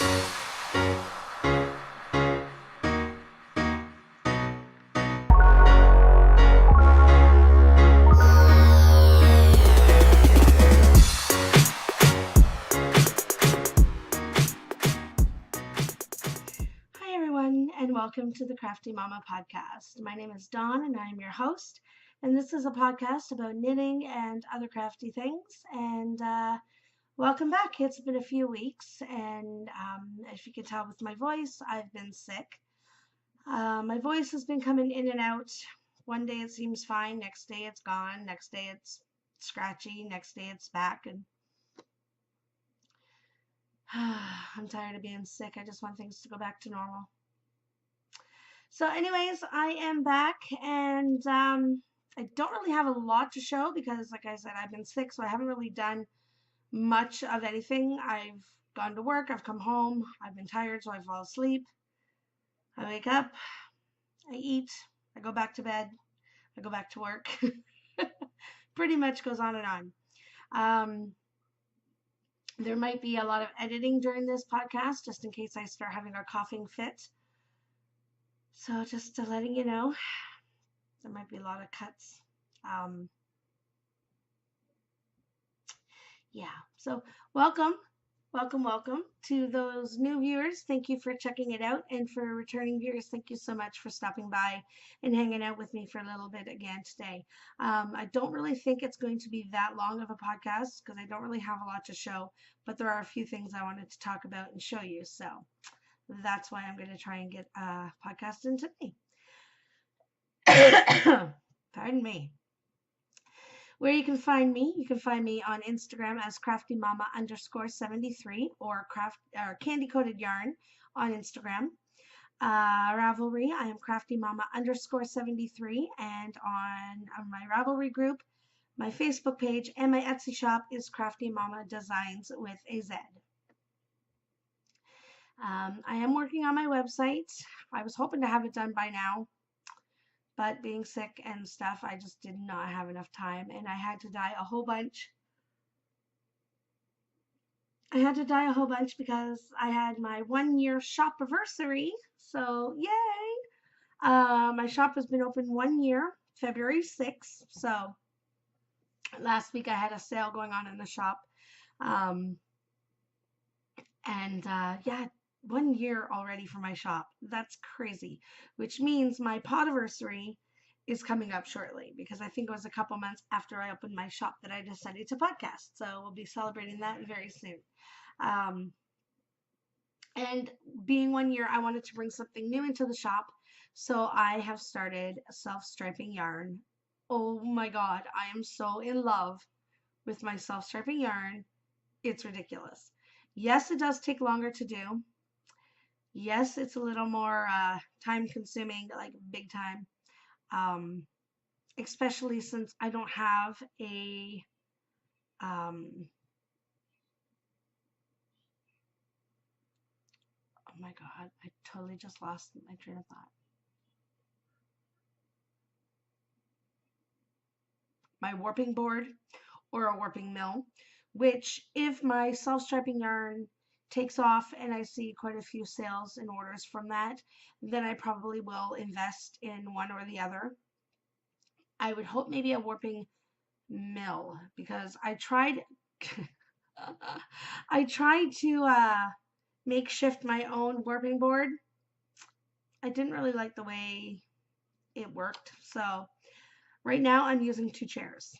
And welcome to the Crafty Momma Podcast. My name is Dawn and I'm your host. And this is a podcast about knitting and other crafty things. And welcome back. It's been a few weeks, and as you can tell with my voice, I've been sick. My voice has been coming in and out. One day it seems fine, next day it's gone, next day it's scratchy, next day it's back. And I'm tired of being sick. I just want things to go back to normal. So anyways, I am back, and I don't really have a lot to show because, like I said, I've been sick, so I haven't really done much of anything. I've gone to work, I've come home, I've been tired, so I fall asleep. I wake up, I eat, I go back to bed, I go back to work. Pretty much goes on and on. There might be a lot of editing during this podcast, just in case I start having a coughing fit. So just letting you know, there might be a lot of cuts. Yeah, so welcome to those new viewers. Thank you for checking it out, and for returning viewers, thank you so much for stopping by and hanging out with me for a little bit again today. I don't really think it's going to be that long of a podcast because I don't really have a lot to show, but there are a few things I wanted to talk about and show you, so that's why I'm going to try and get a podcast in today. Pardon me. Where you can find me on Instagram as CraftyMomma_73 or Candy Coated Yarn on Instagram. Ravelry, I am CraftyMomma_73, and on my Ravelry group, my Facebook page, and my Etsy shop is Crafty Momma Designz with a Z. I am working on my website. I was hoping to have it done by now, but being sick and stuff, I just did not have enough time, and I had to dye a whole bunch. Because I had my 1 year shopiversary, so yay! My shop has been open 1 year, February 6th, so last week I had a sale going on in the shop, yeah, 1 year already for my shop. That's crazy, which means my podiversary is coming up shortly, because I think it was a couple months after I opened my shop that I decided to podcast. So we'll be celebrating that very soon. And being 1 year, I wanted to bring something new into the shop. So I have started self-striping yarn. Oh my God, I am so in love with my self-striping yarn. It's ridiculous. Yes, it does take longer to do. Yes, it's a little more time consuming, like big time. Especially since I don't have a oh my God, I totally just lost my train of thought. My warping board or a warping mill, which if my self-striping yarn takes off and I see quite a few sales and orders from that, then I probably will invest in one or the other. I would hope maybe a warping mill, because I tried to makeshift my own warping board. I didn't really like the way it worked, so right now I'm using 2 chairs,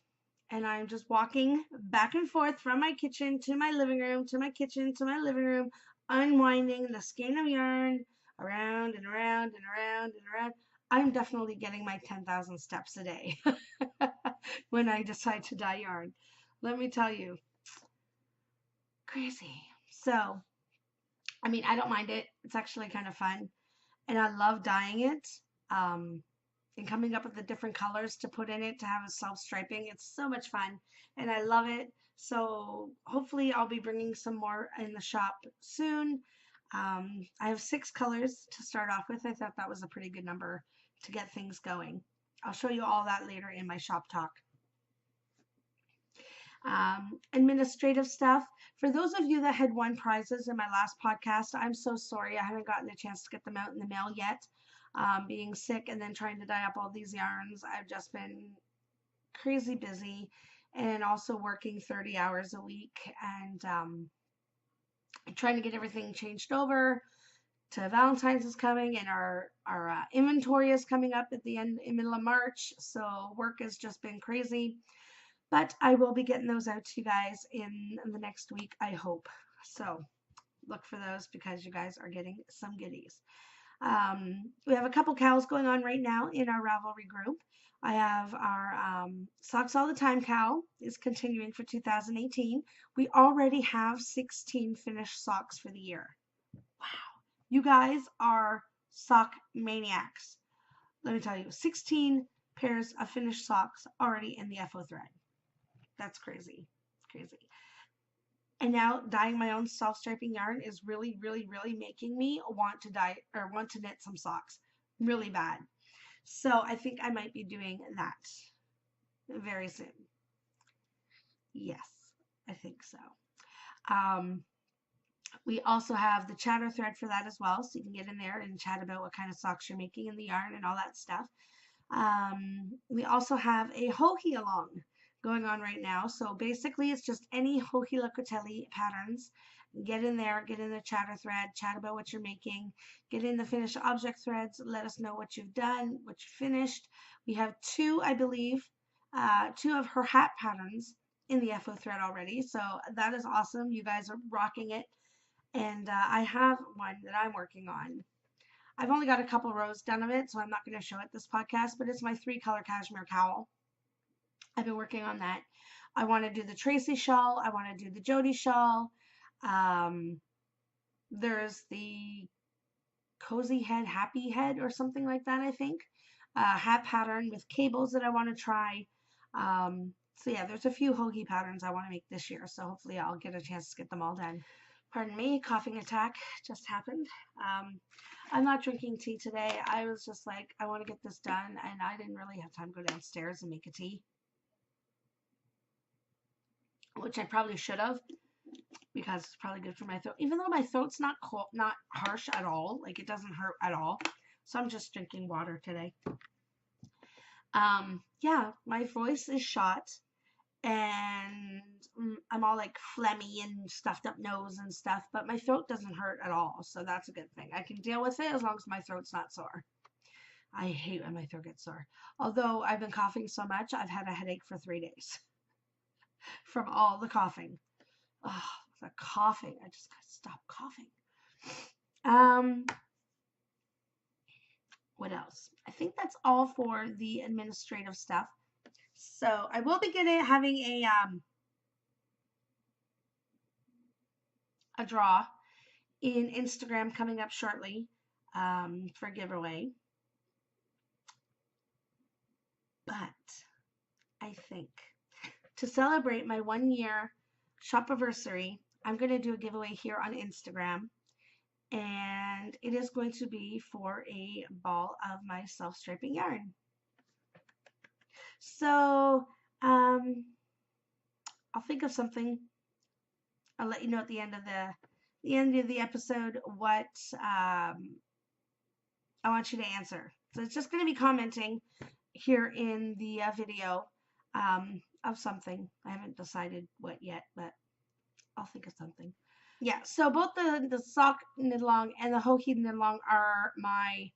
and I'm just walking back and forth from my kitchen to my living room, to my kitchen to my living room, unwinding the skein of yarn around and around and around and around. I'm definitely getting my 10,000 steps a day when I decide to dye yarn. Let me tell you, crazy. So, I mean, I don't mind it. It's actually kind of fun, and I love dyeing it. And coming up with the different colors to put in it to have a self-striping. It's so much fun, and I love it. So hopefully I'll be bringing some more in the shop soon. I have 6 colors to start off with. I thought that was a pretty good number to get things going. I'll show you all that later in my shop talk. Administrative stuff. For those of you that had won prizes in my last podcast, I'm so sorry I haven't gotten a chance to get them out in the mail yet. Being sick and then trying to dye up all these yarns, I've just been crazy busy, and also working 30 hours a week, and trying to get everything changed over to Valentine's is coming, and our inventory is coming up at the middle of March, so work has just been crazy. But I will be getting those out to you guys in the next week, I hope. So look for those because you guys are getting some goodies. We have a couple KALs going on right now in our Ravelry group. I have our Socks All the Time KAL is continuing for 2018. We already have 16 finished socks for the year. Wow. You guys are sock maniacs. Let me tell you, 16 pairs of finished socks already in the FO thread. That's crazy. It's crazy. And now dyeing my own self-striping yarn is really, really, really making me want to dye or want to knit some socks really bad. So I think I might be doing that very soon. Yes, I think so. We also have the chatter thread for that as well, so you can get in there and chat about what kind of socks you're making in the yarn and all that stuff. We also have a Jojialong going on right now. So basically it's just any Jojialong patterns. Get in there, get in the chatter thread, chat about what you're making, get in the finished object threads, let us know what you've done, what you finished. We have two, I believe, two of her hat patterns in the FO thread already. So that is awesome. You guys are rocking it. And I have one that I'm working on. I've only got a couple rows done of it, so I'm not going to show it this podcast, but it's my 3-color cashmere cowl. I've been working on that. I want to do the Tracie shawl. I want to do the Jodi shawl. There's the cozy head, happy head, or something like that, I think. Hat pattern with cables that I want to try. So yeah, there's a few Joji patterns I want to make this year, so hopefully I'll get a chance to get them all done. Pardon me, coughing attack just happened. I'm not drinking tea today. I was just like, I want to get this done, and I didn't really have time to go downstairs and make a tea, which I probably should have, because it's probably good for my throat, even though my throat's not cold, not harsh at all. Like, it doesn't hurt at all. So I'm just drinking water today. Yeah, my voice is shot, and I'm all like phlegmy and stuffed up nose and stuff, but my throat doesn't hurt at all, so that's a good thing. I can deal with it as long as my throat's not sore. I hate when my throat gets sore. Although I've been coughing so much, I've had a headache for 3 days from all the coughing. Oh, the coughing. I just gotta stop coughing. What else? I think that's all for the administrative stuff. So I will be having a draw in Instagram coming up shortly for a giveaway. But I think to celebrate my 1-year Shopiversay, I'm going to do a giveaway here on Instagram. And it is going to be for a ball of my self-striping yarn. So I'll think of something. I'll let you know at the end of the episode what I want you to answer. So it's just going to be commenting here in the video of something. I haven't decided what yet, but I'll think of something. Yeah, so both the sock knit along and the Joji knit along are my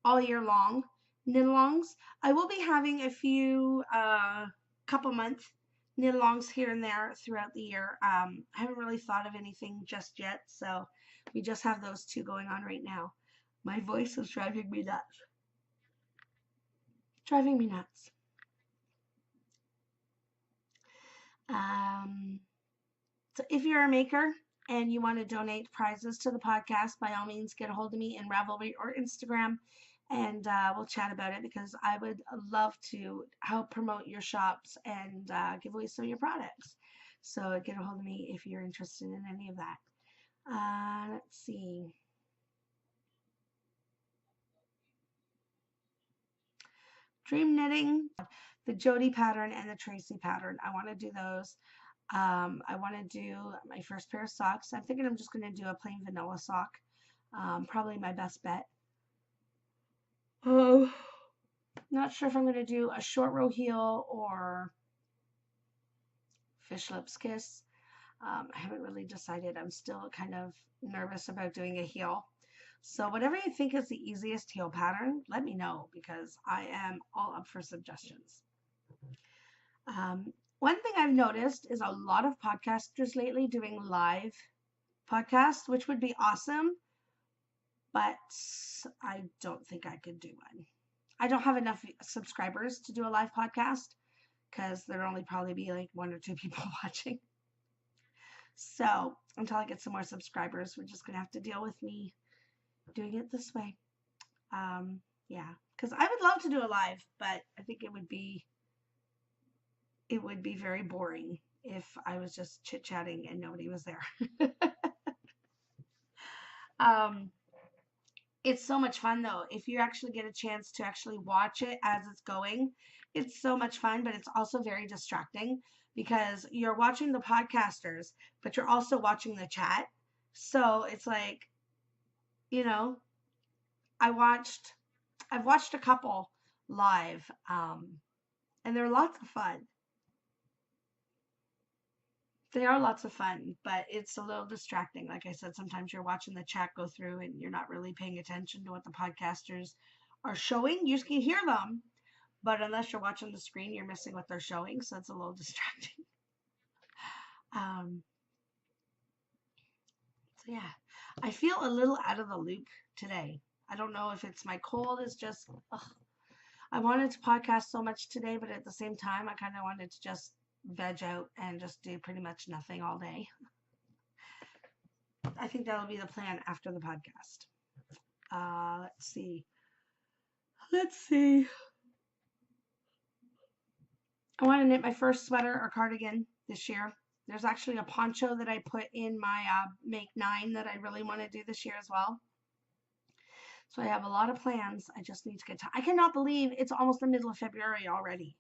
all year long knit alongs. I will be having a few couple month knit alongs here and there throughout the year. I haven't really thought of anything just yet, so we just have those two going on right now. My voice is driving me nuts. Driving me nuts. So if you're a maker and you want to donate prizes to the podcast, by all means, get a hold of me in Ravelry or Instagram, and we'll chat about it, because I would love to help promote your shops and give away some of your products. So get a hold of me if you're interested in any of that. Let's see. Dream Knitting, the Jodi pattern, and the Tracie pattern. I want to do those. I want to do my first pair of socks. I'm thinking I'm just going to do a plain vanilla sock. Probably my best bet. Oh, not sure if I'm going to do a short row heel or fish lips kiss. I haven't really decided. I'm still kind of nervous about doing a heel. So whatever you think is the easiest heel pattern, let me know because I am all up for suggestions. One thing I've noticed is a lot of podcasters lately doing live podcasts, which would be awesome, but I don't think I could do one. I don't have enough subscribers to do a live podcast because there'll only probably be like 1 or 2 people watching. So until I get some more subscribers, we're just going to have to deal with me doing it this way. Yeah, because I would love to do a live, but I think it would be very boring if I was just chit-chatting and nobody was there. It's so much fun though. If you actually get a chance to actually watch it as it's going, it's so much fun, but it's also very distracting because you're watching the podcasters, but you're also watching the chat. So it's like, you know, I've watched a couple live, and they're lots of fun. They are lots of fun, but it's a little distracting. Like I said, sometimes you're watching the chat go through and you're not really paying attention to what the podcasters are showing. You can hear them, but unless you're watching the screen, you're missing what they're showing, so it's a little distracting. So yeah, I feel a little out of the loop today. I don't know if it's my cold is just, I wanted to podcast so much today, but at the same time, I kind of wanted to just veg out and just do pretty much nothing all day. I think that'll be the plan after the podcast. Let's see. I want to knit my first sweater or cardigan this year. There's actually a poncho that I put in my Make 9 that I really want to do this year as well. So I have a lot of plans. I just need to get time. I cannot believe it's almost the middle of February already.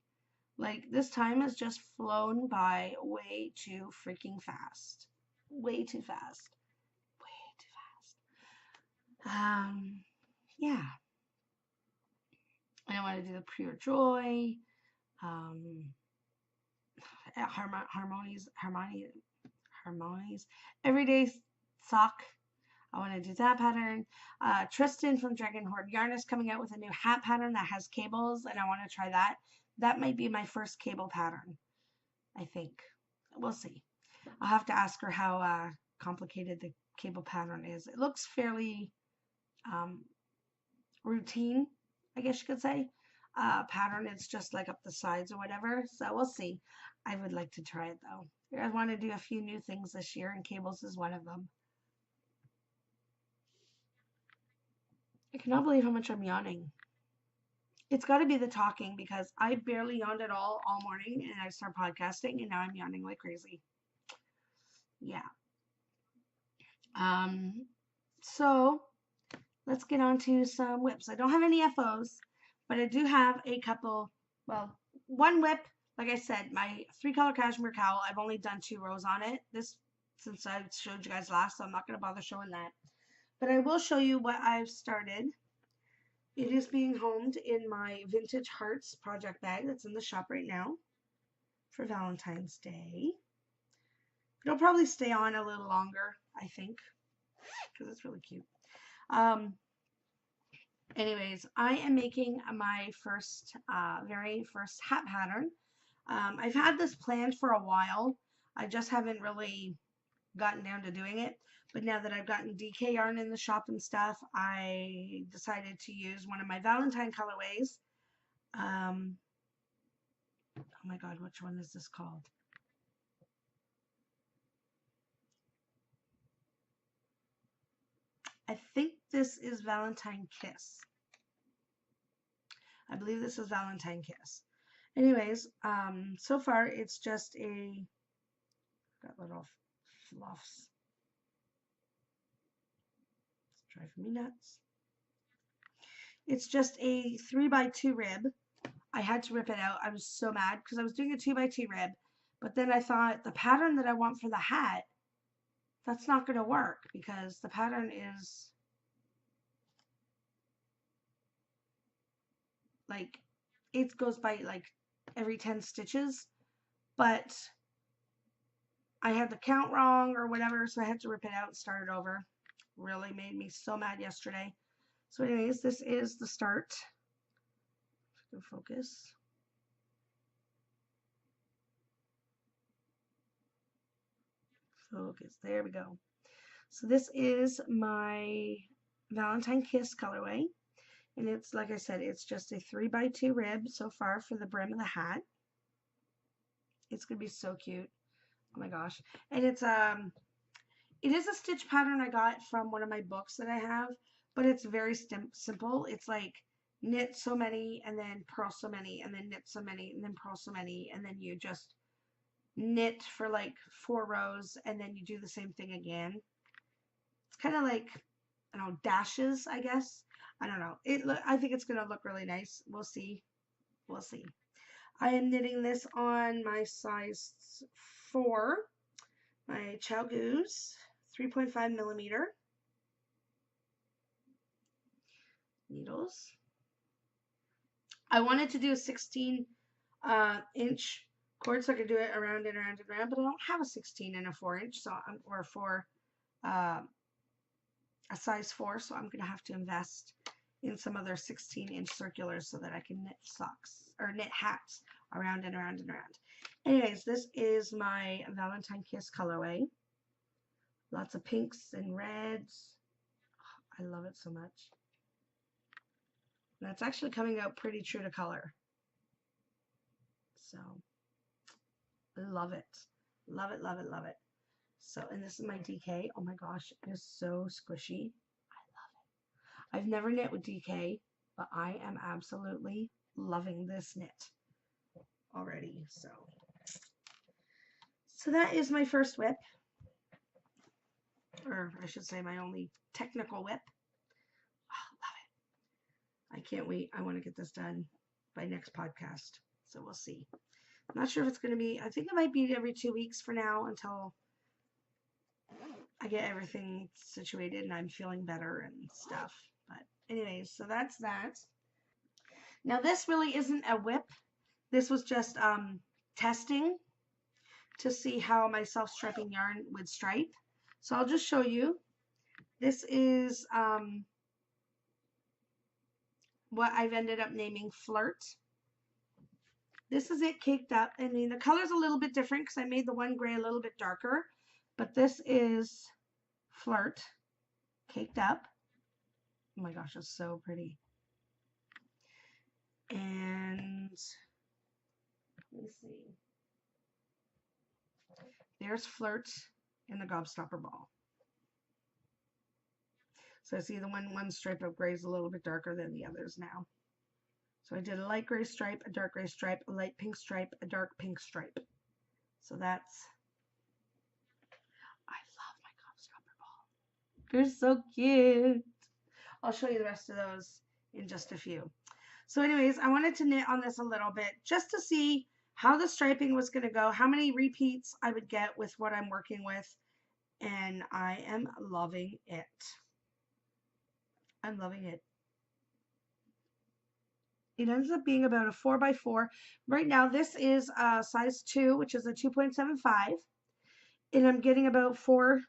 Like, this time has just flown by way too freaking fast. Way too fast. Way too fast. Yeah. I want to do the Pure Joy. Harmonies. Everyday sock. I want to do that pattern. Trysten from Dragon Horde Yarn is coming out with a new hat pattern that has cables, and I want to try that. That might be my first cable pattern, I think. We'll see. I'll have to ask her how complicated the cable pattern is. It looks fairly routine, I guess you could say. Pattern, it's just like up the sides or whatever. So we'll see. I would like to try it though. I want to do a few new things this year, and cables is one of them. I cannot believe how much I'm yawning. It's got to be the talking because I barely yawned at all morning, and I start podcasting, and now I'm yawning like crazy. Yeah. So let's get on to some whips. I don't have any FOs, but I do have a couple, well, one whip. Like I said, my 3-color cashmere cowl, I've only done 2 rows on it since I showed you guys last, so I'm not going to bother showing that. But I will show you what I've started. It is being homed in my Vintage Hearts project bag that's in the shop right now for Valentine's Day. It'll probably stay on a little longer, I think, because it's really cute. Anyways, I am making my very first hat pattern. I've had this planned for a while. I just haven't really gotten down to doing it. But now that I've gotten DK yarn in the shop and stuff, I decided to use one of my Valentine colorways. Oh my God, which one is this called? I think this is Valentine Kiss. I believe this is Valentine Kiss. Anyways, so far it's just got little fluffs. It's driving me nuts. It's just a 3x2 rib. I had to rip it out. I was so mad because I was doing a 2x2 rib, but then I thought the pattern that I want for the hat, that's not going to work because the pattern is like, it goes by like every 10 stitches, but I had the count wrong or whatever, so I had to rip it out and start it over. Really made me so mad yesterday. So anyways, this is the start. If I can focus. Focus. There we go. So this is my Valentine Kiss colorway. And it's, like I said, it's just a 3x2 rib so far for the brim of the hat. It's going to be so cute. Oh my gosh. And it's, it is a stitch pattern I got from one of my books that I have, but it's very simple. It's like knit so many and then purl so many and then knit so many and then purl so many, and then you just knit for like 4 rows and then you do the same thing again. It's kind of like, I don't know, dashes, I guess. I don't know. I think it's going to look really nice. We'll see. We'll see. I am knitting this on my size 4, my Goose 3.5 millimeter needles. I wanted to do a 16 inch cord so I could do it around and around and around, but I don't have a 16 and a 4-inch, so a size 4, so I'm going to have to invest in some other 16-inch circulars so that I can knit socks or knit hats around and around and around. Anyways, this is my Valentine Kiss colorway. Lots of pinks and reds. Oh, I love it so much. That's actually coming out pretty true to color. So, love it. Love it, love it, love it. So, and this is my DK. Oh my gosh, it is so squishy. I love it. I've never knit with DK, but I am absolutely loving this knit already. So that is my first whip. Or I should say my only technical whip. Oh, love it. I can't wait. I want to get this done by next podcast. So we'll see. I'm not sure if it's going to be, I think it might be every 2 weeks for now until I get everything situated and I'm feeling better and stuff. But anyways, so that's that. Now this really isn't a whip. This was just testing to see how my self-striping yarn would stripe. So I'll just show you. This is what I've ended up naming Flirt. This is it caked up. I mean, the color's a little bit different because I made the one gray a little bit darker. But this is Flirt caked up. Oh my gosh, it's so pretty. And let me see. There's Flirt in the Gobstopper ball. So I see the one stripe of gray is a little bit darker than the others now. So I did a light gray stripe, a dark gray stripe, a light pink stripe, a dark pink stripe. So that's, I love my Gobstopper ball. They're so cute. I'll show you the rest of those in just a few. So anyways, I wanted to knit on this a little bit just to see how the striping was going to go, how many repeats I would get with what I'm working with, and I am loving it. I'm loving it. It ends up being about a 4x4. Right now, this is size 2, which is a 2.75, and I'm getting about 4.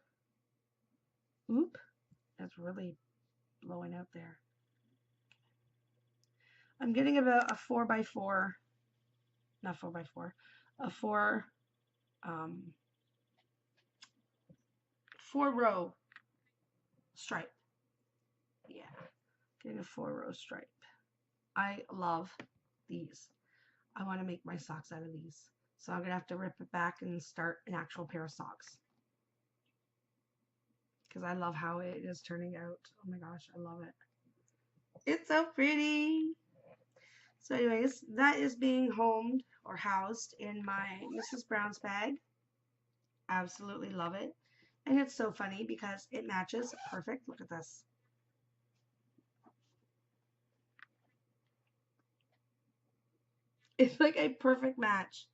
Oop, that's really blowing out there. I'm getting about a 4x4. Not 4x4, a 4 row stripe. Yeah, getting a 4-row stripe. I love these. I want to make my socks out of these. So I'm going to have to rip it back and start an actual pair of socks. Because I love how it is turning out. Oh my gosh, I love it. It's so pretty. So anyways, that is being homed or housed in my Mrs. Brown's bag. Absolutely love it. And it's so funny because it matches perfect. Look at this. It's like a perfect match.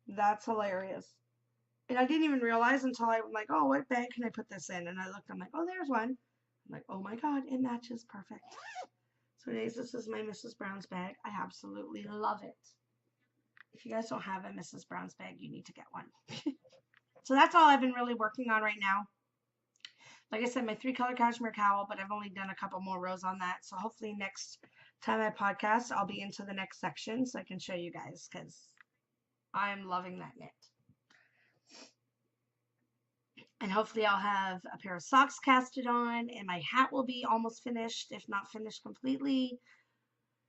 That's hilarious. And I didn't even realize until I'm like, oh, what bag can I put this in? And I looked, I'm like, oh, there's one. I'm like, oh my God, it matches perfect. So anyways, this is my Mrs. Brown's bag. I absolutely love it. If you guys don't have a Mrs. Brown's bag, you need to get one. So that's all I've been really working on right now. Like I said, my 3-color cashmere cowl, but I've only done a couple more rows on that. So hopefully next time I podcast, I'll be into the next section so I can show you guys, because I'm loving that knit. And hopefully I'll have a pair of socks casted on, and my hat will be almost finished, if not finished completely.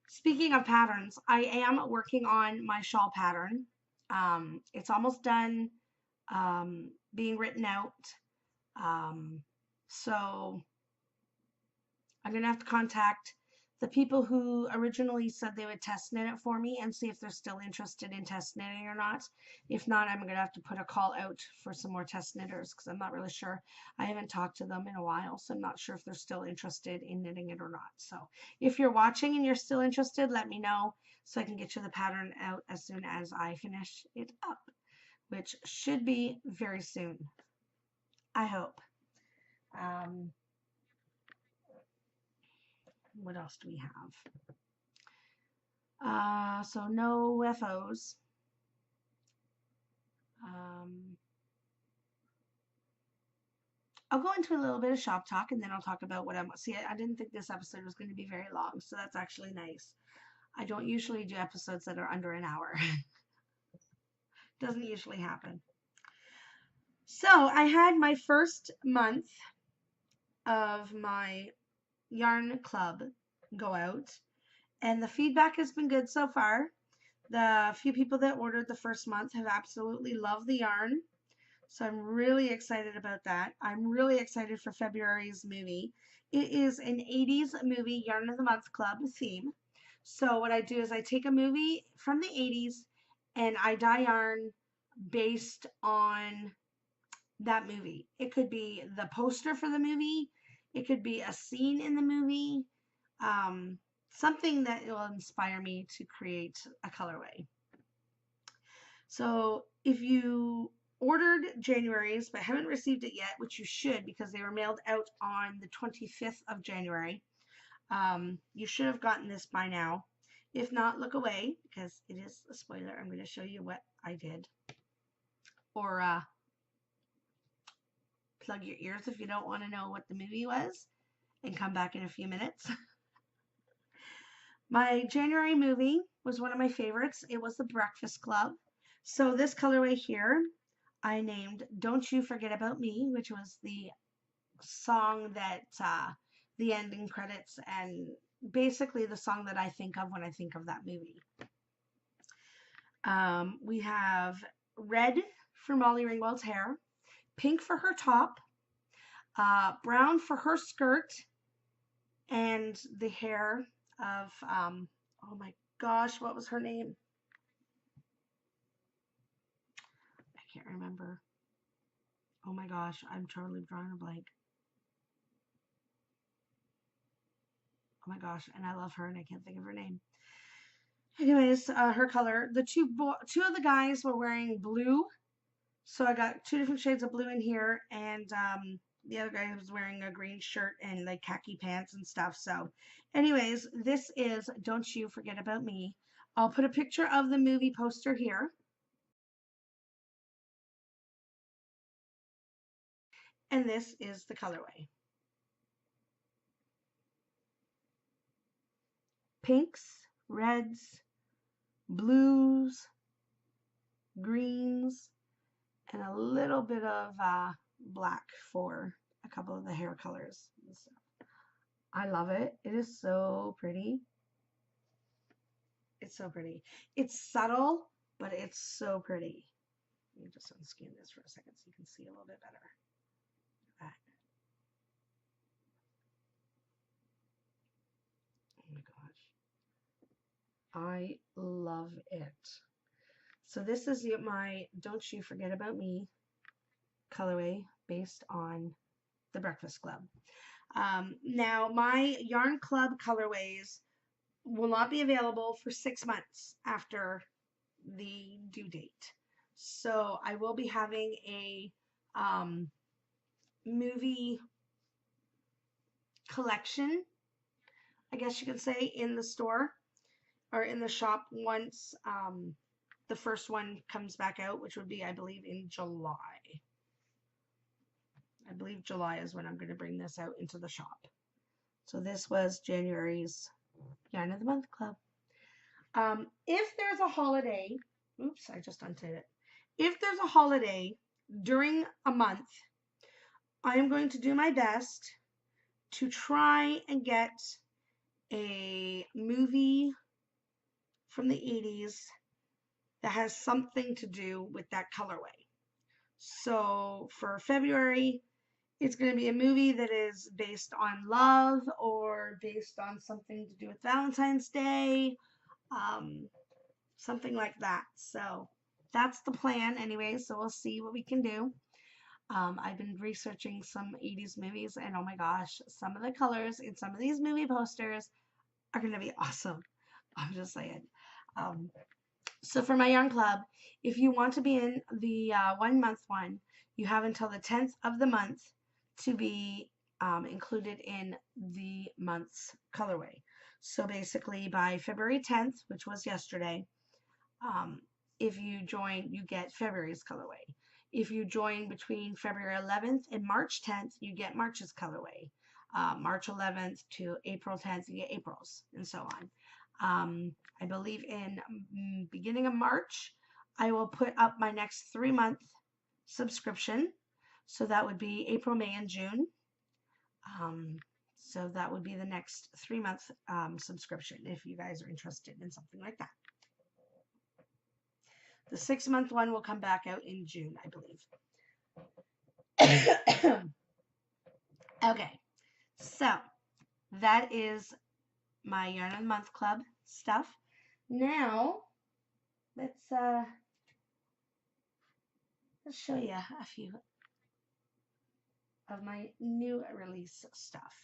Speaking of patterns, I am working on my shawl pattern. It's almost done being written out. So I'm going to have to contact the people who originally said they would test knit it for me and see if they're still interested in test knitting or not. If not, I'm going to have to put a call out for some more test knitters because I'm not really sure. I haven't talked to them in a while, so I'm not sure if they're still interested in knitting it or not. So if you're watching and you're still interested, let me know so I can get you the pattern out as soon as I finish it up, which should be very soon, I hope. What else do we have? So no FOs. I'll go into a little bit of shop talk and then I'll talk about what I'm. See, I didn't think this episode was going to be very long, so that's actually nice. I don't usually do episodes that are under an hour. Doesn't usually happen. So I had my first month of my yarn club go out, and the feedback has been good so far. The few people that ordered the first month have absolutely loved the yarn. So I'm really excited about that. I'm really excited for February's movie. It is an 80s movie Yarn of the Month Club theme. So what I do is I take a movie from the 80s and I dye yarn based on that movie. It could be the poster for the movie. It could be a scene in the movie. Something that will inspire me to create a colorway. So if you ordered January's but haven't received it yet, which you should because they were mailed out on the 25th of January, you should have gotten this by now. If not, look away because it is a spoiler. I'm going to show you what I did. Or plug your ears if you don't want to know what the movie was and come back in a few minutes. My January movie was one of my favorites. It was The Breakfast Club. So this colorway here, I named Don't You Forget About Me, which was the song that the ending credits and basically the song that I think of when I think of that movie. We have red for Molly Ringwald's hair, pink for her top, brown for her skirt, and the hair of, oh my gosh, what was her name? I can't remember. Oh my gosh, I'm totally drawing a blank. Oh my gosh, and I love her and I can't think of her name. Anyways, her color. The two of the guys were wearing blue. So I got 2 different shades of blue in here, and the other guy was wearing a green shirt and like khaki pants and stuff. So anyways, this is Don't You Forget About Me. I'll put a picture of the movie poster here. And this is the colorway. Pinks, reds, blues, greens, and a little bit of black for a couple of the hair colors. So I love it. It is so pretty. It's so pretty. It's subtle, but it's so pretty. Let me just unscan this for a second so you can see a little bit better. That. Oh my gosh. I love it. So this is my Don't You Forget About Me colorway based on The Breakfast Club. Now my Yarn Club colorways will not be available for 6 months after the due date. So I will be having a movie collection, I guess you could say, in the store or in the shop once the first one comes back out, which would be, I believe, in July. I believe July is when I'm going to bring this out into the shop. So this was January's Yarn of the Month Club. If there's a holiday, oops, I just undid it. If there's a holiday during a month, I am going to do my best to try and get a movie from the 80s that has something to do with that colorway. So for February, it's going to be a movie that is based on love or based on something to do with Valentine's Day, something like that. So that's the plan anyway, so we'll see what we can do. I've been researching some 80s movies, and oh my gosh, some of the colors in some of these movie posters are going to be awesome. I'm just saying. So for my yarn club, if you want to be in the 1 month one, you have until the 10th of the month to be included in the month's colorway. So basically by February 10th, which was yesterday, if you join, you get February's colorway. If you join between February 11th and March 10th, you get March's colorway. March 11th to April 10th, you get April's, and so on. I believe in beginning of March, I will put up my next 3-month subscription. So that would be April, May, and June. So that would be the next 3-month subscription if you guys are interested in something like that. The 6-month one will come back out in June, I believe. Okay, so that is my Yarn of the Month Club stuff. Now, let's show you a few of my new release stuff.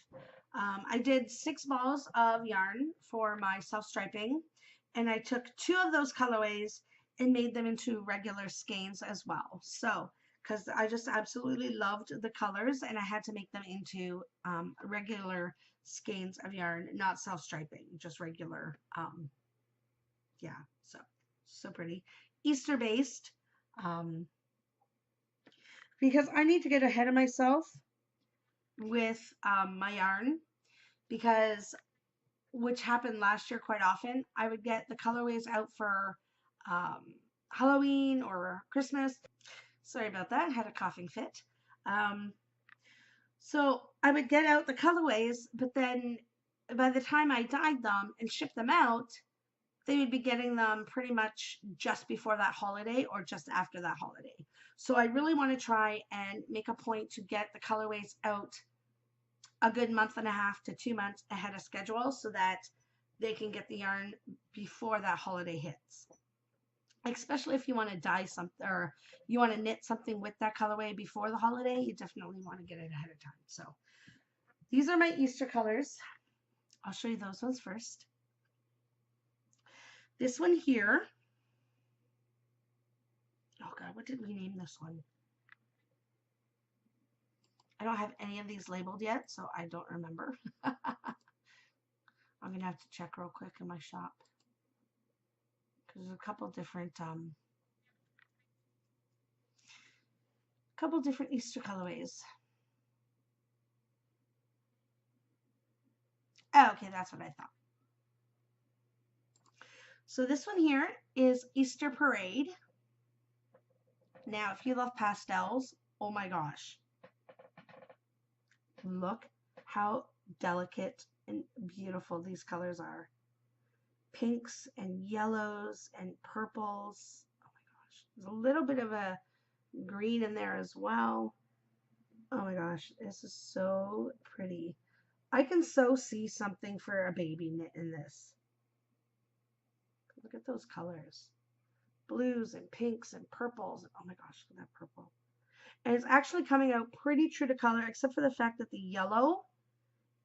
I did 6 balls of yarn for my self-striping, and I took 2 of those colorways and made them into regular skeins as well. So, because I just absolutely loved the colors, and I had to make them into regular skeins of yarn, not self-striping, just regular. Yeah, so pretty. Easter based, because I need to get ahead of myself with my yarn, because which happened last year quite often. I would get the colorways out for Halloween or Christmas. Sorry about that, I had a coughing fit. So I would get out the colorways, but then by the time I dyed them and shipped them out, they would be getting them pretty much just before that holiday or just after that holiday. So I really want to try and make a point to get the colorways out a good 1.5 to 2 months ahead of schedule so that they can get the yarn before that holiday hits. Especially if you want to dye something or you want to knit something with that colorway before the holiday, you definitely want to get it ahead of time. So these are my Easter colors. I'll show you those ones first. This one here, oh God, what did we name this one? I don't have any of these labeled yet, so I don't remember. I'm going to have to check real quick in my shop. Because there's a couple different Easter colorways. Oh, okay, that's what I thought. So this one here is Easter Parade. Now, if you love pastels, oh my gosh. Look how delicate and beautiful these colors are. Pinks and yellows and purples. Oh my gosh. There's a little bit of a green in there as well. Oh my gosh. This is so pretty. I can so see something for a baby knit in this. Look at those colors. Blues and pinks and purples. Oh my gosh, look at that purple. And it's actually coming out pretty true to color, except for the fact that the yellow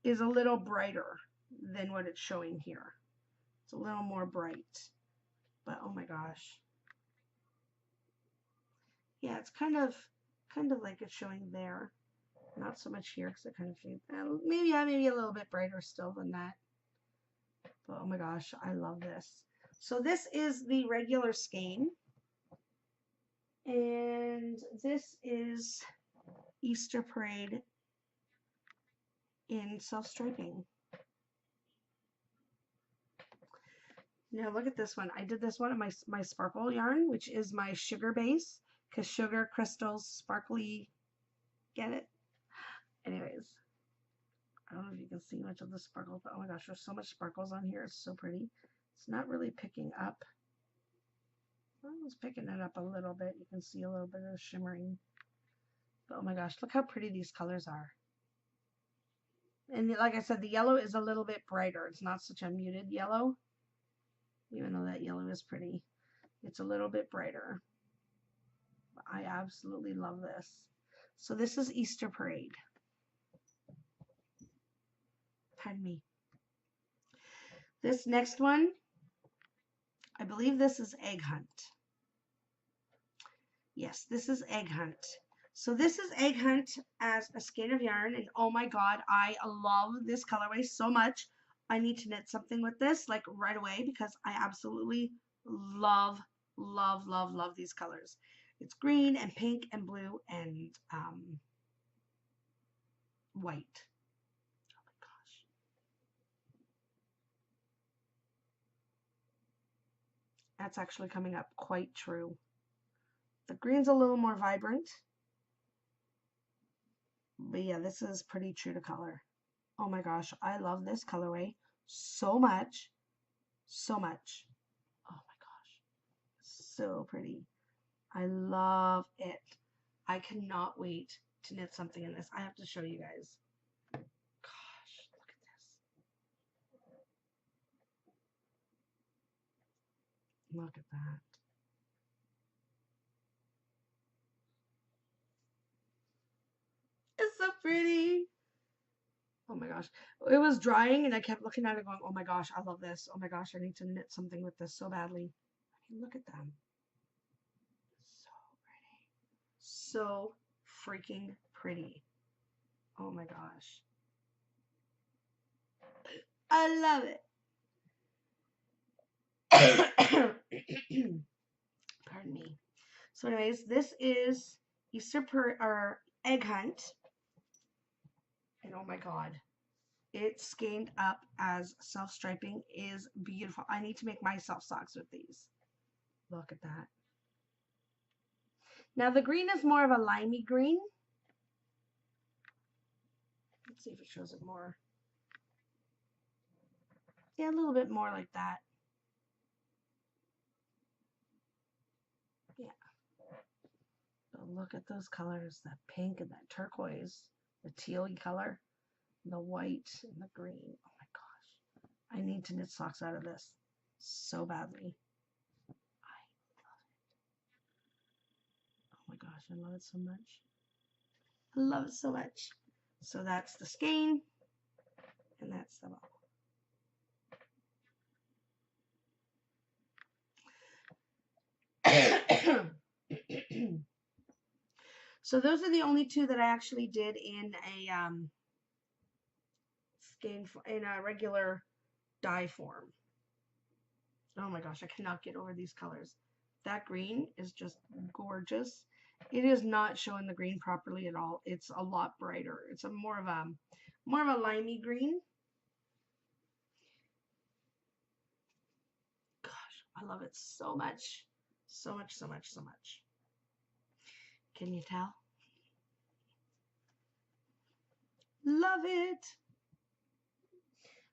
is a little brighter than what it's showing here. It's a little more bright. But oh my gosh. Yeah, it's kind of like it's showing there. Not so much here because it kind of shades. Maybe a little bit brighter still than that. But oh my gosh, I love this. So this is the regular skein. And this is Easter Parade in self-striping. Now look at this one. I did this one in my sparkle yarn, which is my sugar base, because sugar, crystals, sparkly, get it? Anyways, I don't know if you can see much of the sparkles, but oh my gosh, there's so much sparkles on here. It's so pretty. It's not really picking up. I was picking it up a little bit. You can see a little bit of shimmering. But oh my gosh, look how pretty these colors are. And like I said, the yellow is a little bit brighter. It's not such a muted yellow. Even though that yellow is pretty. It's a little bit brighter. I absolutely love this. So this is Easter Parade. Pardon me. This next one, I believe this is Egg Hunt. Yes, this is Egg Hunt. So this is Egg Hunt as a skein of yarn, and oh my god, I love this colorway so much. I need to knit something with this like right away because I absolutely love these colors. It's green and pink and blue and white. Oh my gosh. That's actually coming up quite true. The green's a little more vibrant. But yeah, this is pretty true to color. Oh my gosh, I love this colorway so much. So much. Oh my gosh. So pretty. I love it. I cannot wait to knit something in this. I have to show you guys. Gosh, look at this. Look at that. It's so pretty. Oh my gosh. It was drying and I kept looking at it going, oh my gosh, I love this. Oh my gosh, I need to knit something with this so badly. I mean, look at them. So pretty. So freaking pretty. Oh my gosh. I love it. Pardon me. So anyways, this is Egg Hunt. And oh my god. It's skeined up as self-striping is beautiful. I need to make myself socks with these. Look at that. Now the green is more of a limey green. Let's see if it shows it more. Yeah, a little bit more like that. Yeah. But look at those colors, that pink and that turquoise, the teal color, the white and the green. Oh my gosh. I need to knit socks out of this so badly. I love it. Oh my gosh, I love it so much. I love it so much. So that's the skein, and that's the ball. So those are the only two that I actually did in a skein in a regular dye form. Oh my gosh, I cannot get over these colors. That green is just gorgeous. It is not showing the green properly at all. It's a lot brighter. It's a more of a limey green. Gosh, I love it so much. So much, so much, so much. Can you tell? Love it.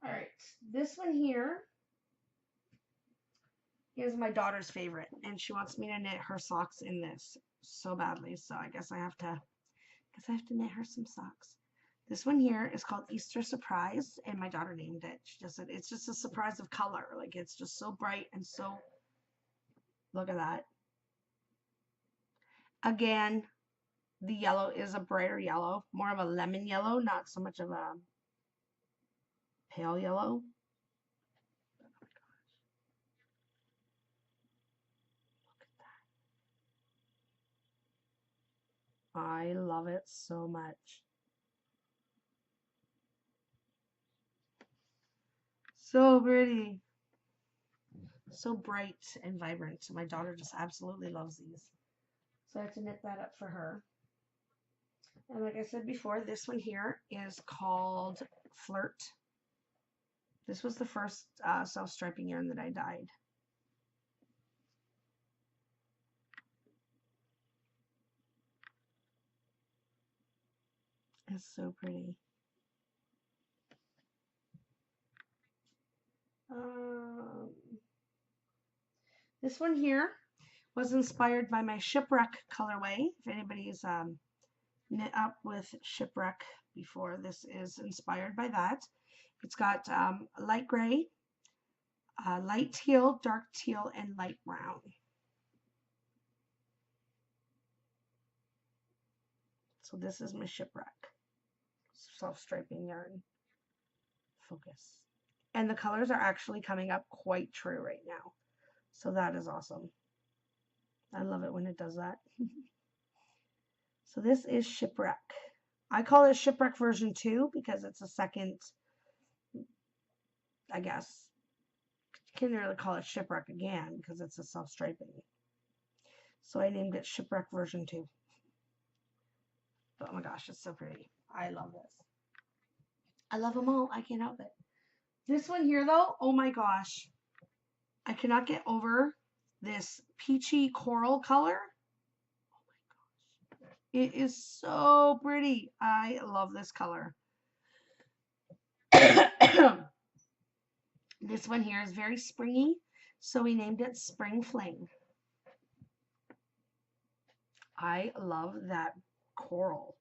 All right, this one here is my daughter's favorite, and she wants me to knit her socks in this so badly. So I guess I have to knit her some socks. This one here is called Easter Surprise, and my daughter named it. She just said it's just a surprise of color. Like it's just so bright and so. Look at that. Again, the yellow is a brighter yellow, more of a lemon yellow, not so much of a pale yellow. Oh my gosh. I love it so much. So pretty. So bright and vibrant. My daughter just absolutely loves these. So I have to knit that up for her. And like I said before, this one here is called Flirt. This was the first self-striping yarn that I dyed. It's so pretty. This one here was inspired by my Shipwreck colorway. If anybody's knit up with Shipwreck before, this is inspired by that. It's got light gray, light teal, dark teal, and light brown. So this is my Shipwreck self-striping yarn. Focus. And the colors are actually coming up quite true right now. So that is awesome. I love it when it does that. So this is Shipwreck. I call it Shipwreck version 2 because it's a second, I guess. You can't really call it Shipwreck again because it's a self-striping. So I named it Shipwreck version 2. But oh my gosh, it's so pretty. I love this. I love them all. I can't help it. This one here though, oh my gosh. I cannot get over this peachy coral color. Oh my gosh. It is so pretty. I love this color. This one here is very springy, so we named it Spring Fling. I love that coral.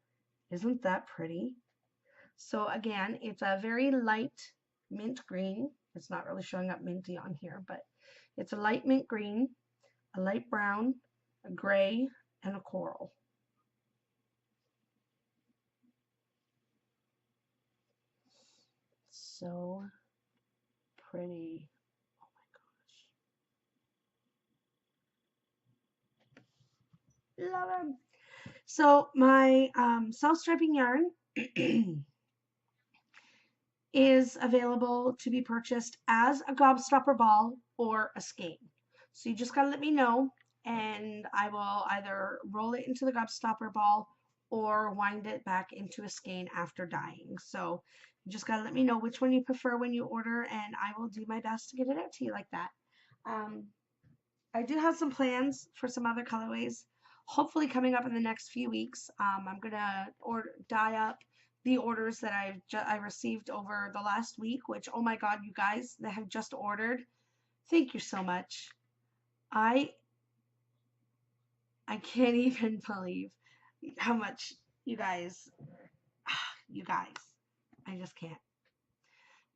Isn't that pretty? So again, it's a very light mint green. It's not really showing up minty on here, but it's a light mint green, a light brown, a gray, and a coral. So pretty. Oh my gosh. Love them. So my self-striping yarn is available to be purchased as a gobstopper ball or a skein. So you just gotta let me know, and I will either roll it into the gobstopper ball or wind it back into a skein after dyeing. So you just gotta let me know which one you prefer when you order, and I will do my best to get it out to you like that. I do have some plans for some other colorways, hopefully coming up in the next few weeks. I'm gonna dye up the orders that I received over the last week, which, oh my God, you guys that have just ordered, thank you so much. I can't even believe how much you guys, I just can't.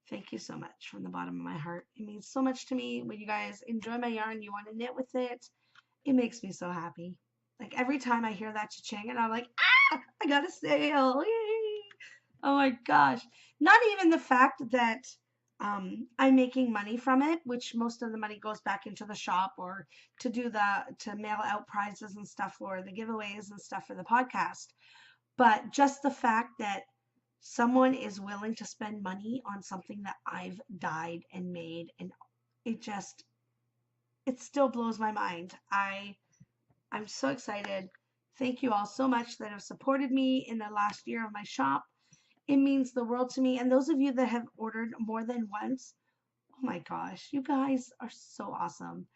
Thank you so much from the bottom of my heart. It means so much to me when you guys enjoy my yarn, you want to knit with it. It makes me so happy. Like every time I hear that cha-ching and I'm like, I got a sale. Yay! Oh my gosh. Not even the fact that I'm making money from it, which most of the money goes back into the shop or to mail out prizes and stuff for the giveaways and stuff for the podcast. But just the fact that someone is willing to spend money on something that I've dyed and made, and it still blows my mind. I'm so excited. Thank you all so much that have supported me in the last year of my shop. It means the world to me. And those of you that have ordered more than once, oh my gosh, you guys are so awesome.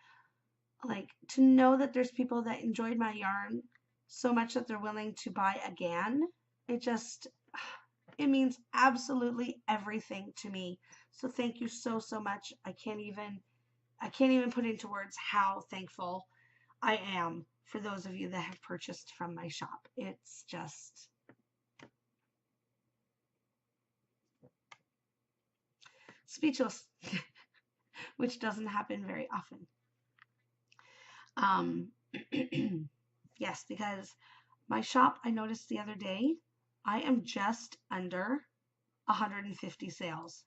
Like, to know that there's people that enjoyed my yarn so much that they're willing to buy again, it means absolutely everything to me. So thank you so, so much. I can't even put into words how thankful I am for those of you that have purchased from my shop. It's just speechless, which doesn't happen very often. Yes, because my shop, I noticed the other day, I am just under 150 sales.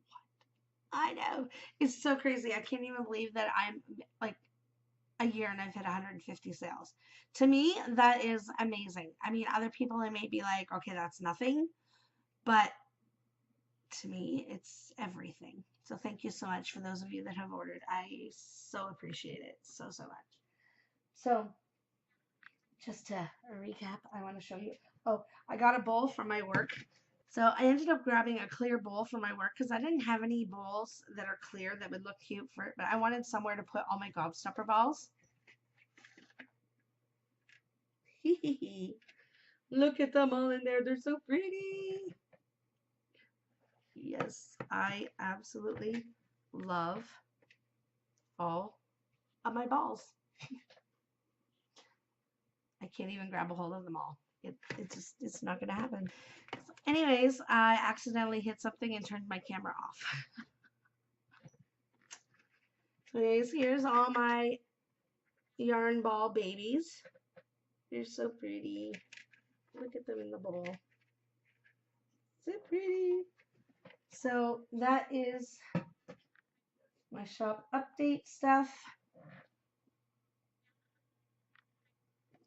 What? I know. It's so crazy. I can't even believe that I'm like, a year and I've hit 150 sales. To me, that is amazing. I mean, other people, it may be like, okay, that's nothing, but to me, it's everything. So thank you so much for those of you that have ordered. I so appreciate it so, so much. So just to recap, I want to show you. Oh, I got a bowl from my work. So I ended up grabbing a clear bowl for my work because I didn't have any bowls that are clear that would look cute for it, but I wanted somewhere to put all my gobstopper balls. Look at them all in there. They're so pretty. Yes, I absolutely love all of my balls. I can't even grab a hold of them all. It's not gonna happen. So anyways, I accidentally hit something and turned my camera off. So anyways, here's all my yarn ball babies. They're so pretty. Look at them in the bowl. So pretty. So that is my shop update stuff.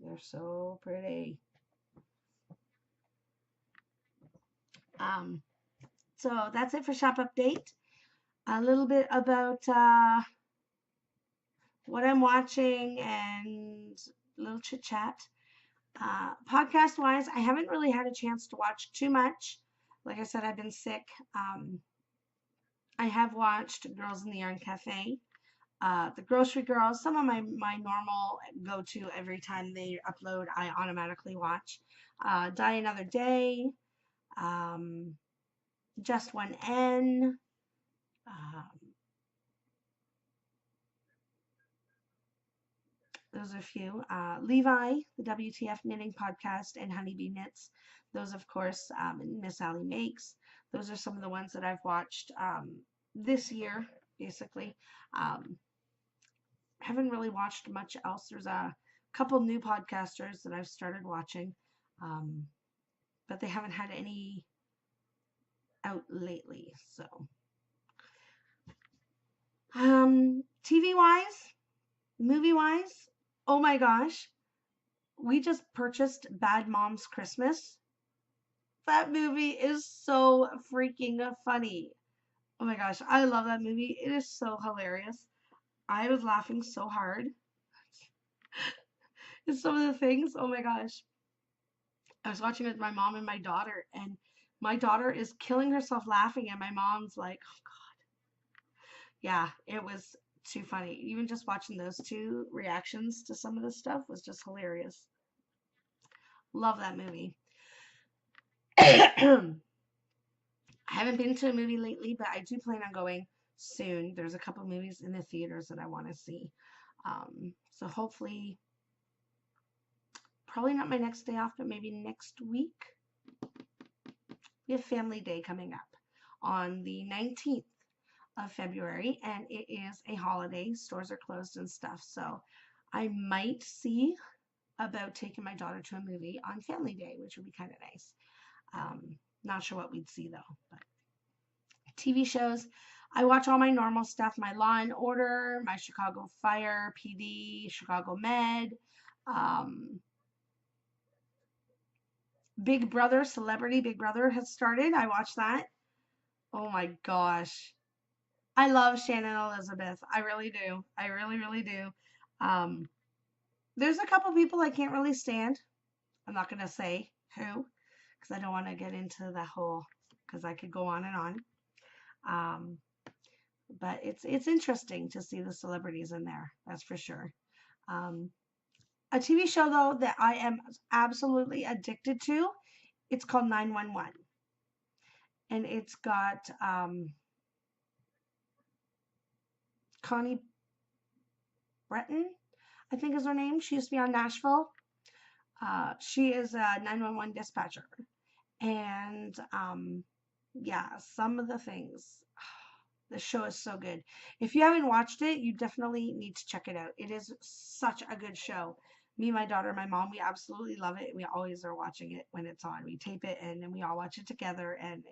They're so pretty. So that's it for shop update. A little bit about what I'm watching and a little chit chat. Podcast wise, I haven't really had a chance to watch too much. Like I said, I've been sick. I have watched Girls in the Yarn Cafe, The Grocery Girls, some of my normal go-to every time they upload, I automatically watch. Die Another Day, Just One N, those are a few. Levi, the WTFKnitting Podcast, and Honeybee Knits. Those, of course, and Miss Allie Makes. Those are some of the ones that I've watched this year, basically. Haven't really watched much else. There's a couple new podcasters that I've started watching, but they haven't had any out lately. So, TV wise, movie wise, oh my gosh, we just purchased Bad Moms Christmas. That movie is so freaking funny. Oh my gosh, I love that movie. It is so hilarious. I was laughing so hard. And some of the things, oh my gosh. I was watching with my mom and my daughter, and my daughter is killing herself laughing, and my mom's like, oh God. Yeah, it was too funny. Even just watching those two reactions to some of this stuff was just hilarious. Love that movie. I haven't been to a movie lately, but I do plan on going soon. There's a couple movies in the theaters that I want to see. So hopefully, probably not my next day off, but maybe next week. We have Family Day coming up on the 19th of February, and it is a holiday. Stores are closed and stuff. So I might see about taking my daughter to a movie on Family Day, which would be kind of nice. Not sure what we'd see though, but TV shows. I watch all my normal stuff, my Law and Order, my Chicago Fire, PD, Chicago Med, Big Brother, Celebrity Big Brother has started. I watched that. Oh my gosh. I love Shannon Elizabeth. I really do. I really, really do. There's a couple people I can't really stand. I'm not going to say who, because I don't want to get into the whole, because I could go on and on. But it's interesting to see the celebrities in there. That's for sure. A TV show, though, that I am absolutely addicted to, it's called 911. And it's got Connie Bretton, I think is her name. She used to be on Nashville. She is a 911 dispatcher. And yeah, some of the things, the show is so good. If you haven't watched it, you definitely need to check it out. It is such a good show. Me, my daughter, my mom, we absolutely love it. We always are watching it when it's on. We tape it and then we all watch it together, and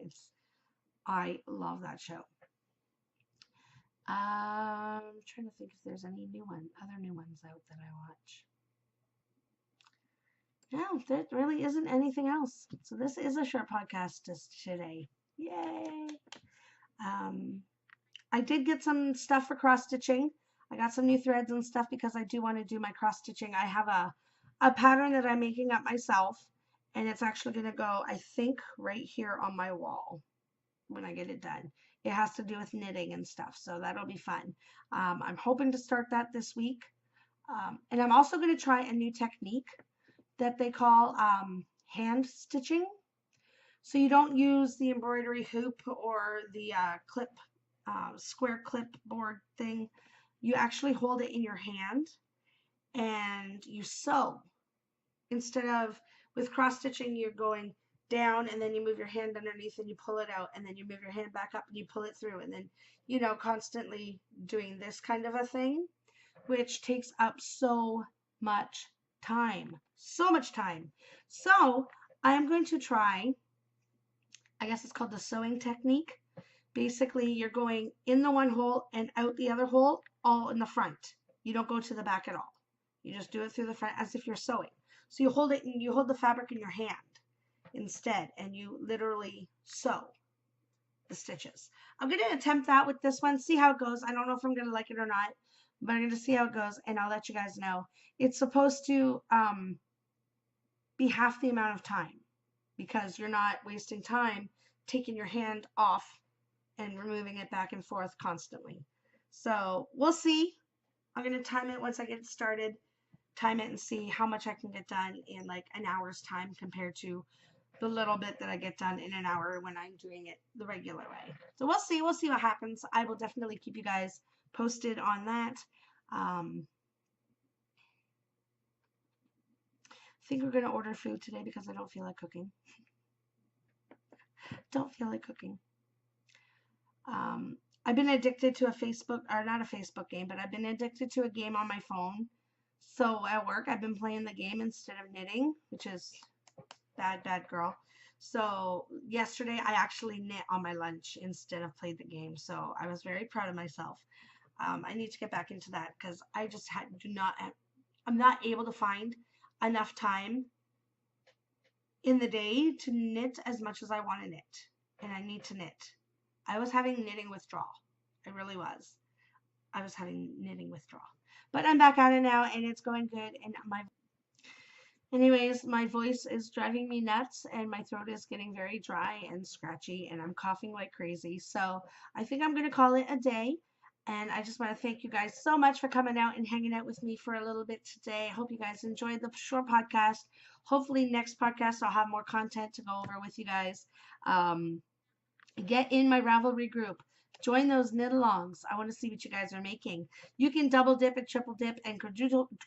I love that show. I'm trying to think if there's any other new ones out that I watch. No, there really isn't anything else. So this is a short podcast just today. Yay! I did get some stuff for cross stitching. I got some new threads and stuff because I do want to do my cross stitching. I have a pattern that I'm making up myself, and it's actually going to go, I think, right here on my wall when I get it done. It has to do with knitting and stuff, so that'll be fun. I'm hoping to start that this week. And I'm also going to try a new technique that they call hand stitching. So you don't use the embroidery hoop or the square clipboard thing. You actually hold it in your hand and you sew. Instead of with cross stitching, you're going down and then you move your hand underneath and you pull it out, and then you move your hand back up and you pull it through, and then, you know, constantly doing this kind of a thing, which takes up so much time. So much time. So I am going to try, I guess it's called the sewing technique. Basically, you're going in the one hole and out the other hole, all in the front. You don't go to the back at all. You just do it through the front as if you're sewing. So you hold it, and you hold the fabric in your hand instead, and you literally sew the stitches. I'm going to attempt that with this one, see how it goes. I don't know if I'm going to like it or not, but I'm going to see how it goes, and I'll let you guys know. It's supposed to be half the amount of time because you're not wasting time taking your hand off and removing it back and forth constantly. So we'll see. I'm going to time it once I get started, time it and see how much I can get done in like an hour's time compared to the little bit that I get done in an hour when I'm doing it the regular way. So we'll see what happens. I will definitely keep you guys posted on that. I think we're going to order food today because I don't feel like cooking. Don't feel like cooking. I've been addicted to not a Facebook game, but I've been addicted to a game on my phone. So at work, I've been playing the game instead of knitting, which is bad girl. So yesterday, I actually knit on my lunch instead of played the game. So I was very proud of myself. I need to get back into that because I just I'm not able to find enough time in the day to knit as much as I want to knit, and I need to knit. I was having knitting withdrawal. I really was. I was having knitting withdrawal. But I'm back at it now, and it's going good. And anyways, my voice is driving me nuts, and my throat is getting very dry and scratchy, and I'm coughing like crazy. So I think I'm going to call it a day. And I just want to thank you guys so much for coming out and hanging out with me for a little bit today. I hope you guys enjoyed the short podcast. Hopefully next podcast I'll have more content to go over with you guys. Get in my Ravelry group. Join those knit-alongs. I want to see what you guys are making. You can double dip and triple dip and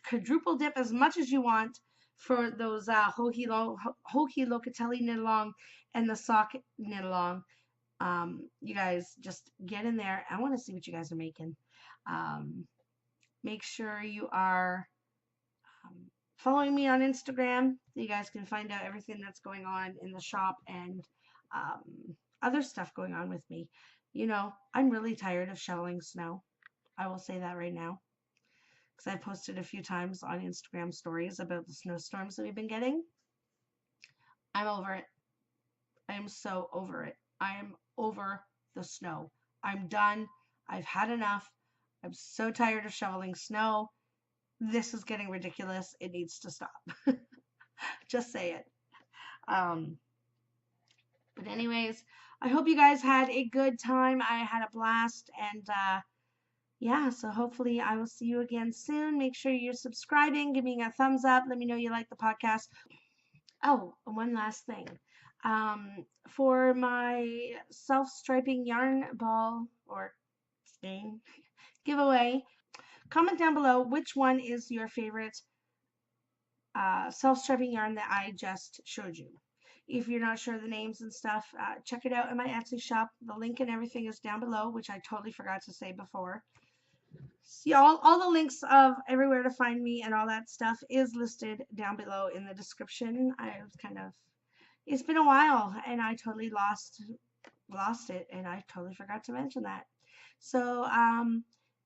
quadruple dip as much as you want for those Hohi Locatelli knit-along and the sock knit-along. You guys just get in there. I want to see what you guys are making. Make sure you are following me on Instagram so you guys can find out everything that's going on in the shop and other stuff going on with me. You know, I'm really tired of shoveling snow. I will say that right now because I've posted a few times on Instagram stories about the snowstorms that we've been getting. I'm over it. I am so over it. I am over the snow. I'm done. I've had enough. I'm so tired of shoveling snow. This is getting ridiculous. It needs to stop. Just say it. But anyways, I hope you guys had a good time. I had a blast. And yeah, so hopefully I will see you again soon. Make sure you're subscribing. Give me a thumbs up. Let me know you like the podcast. Oh, one last thing. For my self-striping yarn ball or skein giveaway, comment down below which one is your favorite self-striping yarn that I just showed you. If you're not sure of the names and stuff, check it out in my Etsy shop. The link and everything is down below, which I totally forgot to say before. See, all the links of everywhere to find me and all that stuff is listed down below in the description. It's been a while, and I totally lost it, and I totally forgot to mention that. So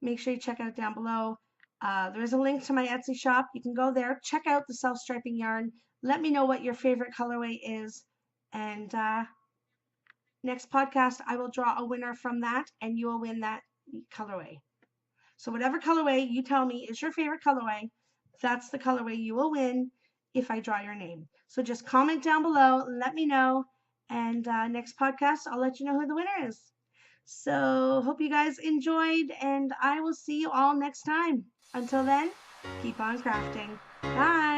make sure you check out down below. There is a link to my Etsy shop. You can go there, check out the self-striping yarn. Let me know what your favorite colorway is. And next podcast, I will draw a winner from that, and you will win that colorway. So whatever colorway you tell me is your favorite colorway, that's the colorway you will win if I draw your name. So just comment down below, let me know, and next podcast, I'll let you know who the winner is. So hope you guys enjoyed, and I will see you all next time. Until then, keep on crafting. Bye.